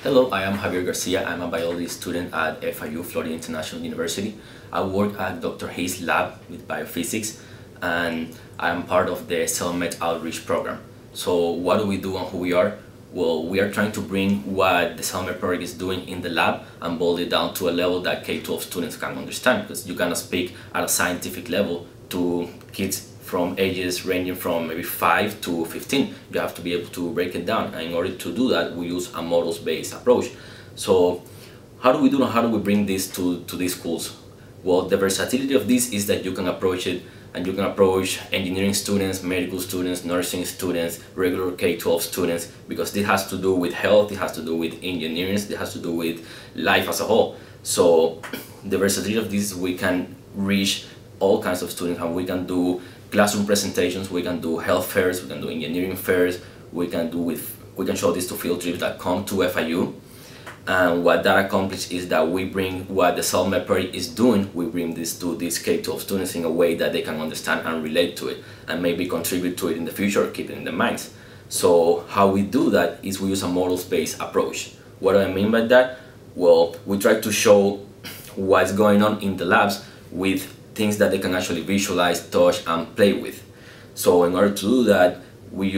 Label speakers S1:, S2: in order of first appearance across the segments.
S1: Hello, I am Javier Garcia. I'm a biology student at FIU, Florida International University. I work at Dr. Hayes' lab with biophysics, and I am part of the CellMed outreach program. So what do we do and who we are? Well, we are trying to bring what the CellMed project is doing in the lab and boil it down to a level that K-12 students can understand, because you cannot speak at a scientific level to kids from ages ranging from maybe 5 to 15. You have to be able to break it down, and in order to do that we use a models-based approach. So how do we do that? How do we bring this to these schools? Well, the versatility of this is that you can approach it, and you can approach engineering students, medical students, nursing students, regular K-12 students, because this has to do with health, it has to do with engineering, it has to do with life as a whole. So the versatility of this, we can reach all kinds of students, and we can do classroom presentations, we can do health fairs, we can do engineering fairs, we can show this to field trips that come to FIU. And what that accomplishes is that we bring what the CellMed project is doing, we bring this to these K-12 students in a way that they can understand and relate to it, and maybe contribute to it in the future or keep it in their minds. So how we do that is we use a models-based approach. What do I mean by that? Well, we try to show what's going on in the labs with things that they can actually visualize, touch, and play with. So in order to do that, we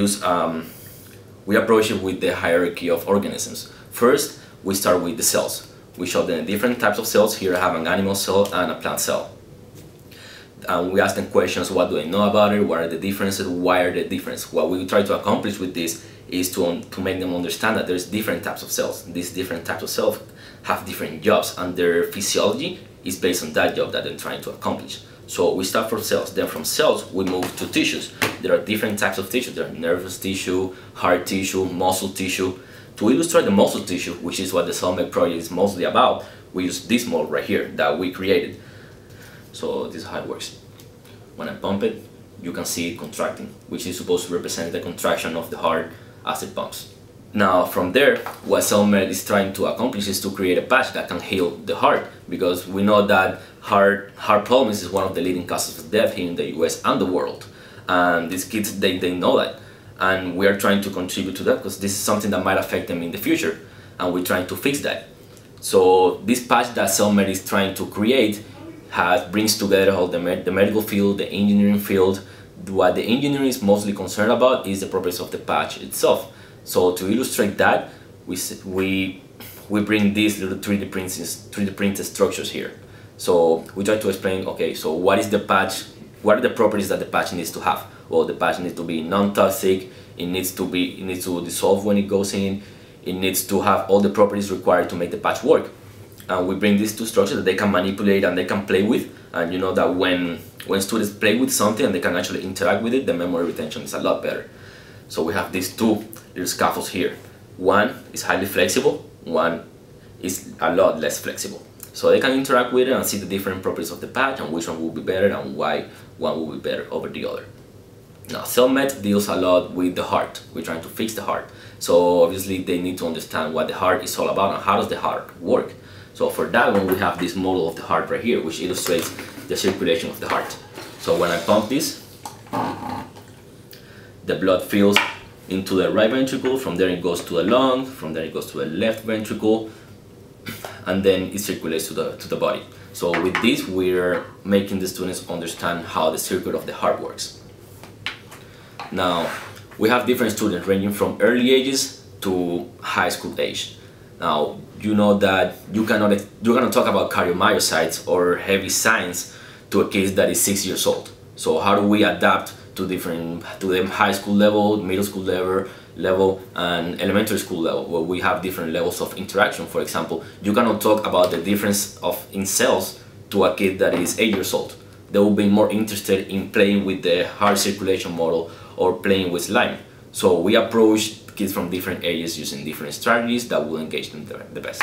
S1: approach it with the hierarchy of organisms. First, we start with the cells. We show them different types of cells. Here I have an animal cell and a plant cell. And we ask them questions: what do they know about it? What are the differences? Why are they different? What we try to accomplish with this is to make them understand that there's different types of cells. These different types of cells have different jobs, and their physiology is based on that job that they're trying to accomplish. So we start from cells, then from cells we move to tissues. There are different types of tissues. There are nervous tissue, heart tissue, muscle tissue. To illustrate the muscle tissue, which is what the CellMed project is mostly about, we use this model right here that we created. So this is how it works. When I pump it, you can see it contracting, which is supposed to represent the contraction of the heart as it pumps. Now from there, what CellMed is trying to accomplish is to create a patch that can heal the heart, because we know that heart problems is one of the leading causes of death here in the US and the world. And these kids, they know that. And we are trying to contribute to that, because this is something that might affect them in the future, and we're trying to fix that. So this patch that CellMed is trying to create brings together all the medical field, the engineering field. What the engineering is mostly concerned about is the properties of the patch itself. So to illustrate that, we bring these little 3D printed structures here. So we try to explain, okay, so what is the patch? What are the properties that the patch needs to have? Well, the patch needs to be non-toxic. It needs to dissolve when it goes in. It needs to have all the properties required to make the patch work. And we bring these two structures that they can manipulate and they can play with. And you know that when students play with something and they can actually interact with it, the memory retention is a lot better. So we have these two little scaffolds here. One is highly flexible, one is a lot less flexible. So they can interact with it and see the different properties of the patch and which one will be better and why one will be better over the other. Now, CellMed deals a lot with the heart. We're trying to fix the heart. So obviously they need to understand what the heart is all about and how does the heart work. So for that one, we have this model of the heart right here, which illustrates the circulation of the heart. So when I pump this, the blood fills into the right ventricle, from there it goes to the lung, from there it goes to the left ventricle, and then it circulates to the body. So with this, we're making the students understand how the circuit of the heart works. Now, we have different students ranging from early ages to high school age. Now, you know that you cannot talk about cardiomyocytes or heavy science to a kid that is 6 years old. So how do we adapt to the high school level, middle school level, and elementary school level, where we have different levels of interaction? For example, you cannot talk about the difference in cells to a kid that is 8 years old. They will be more interested in playing with the heart circulation model or playing with slime. So we approach kids from different ages using different strategies that will engage them the best.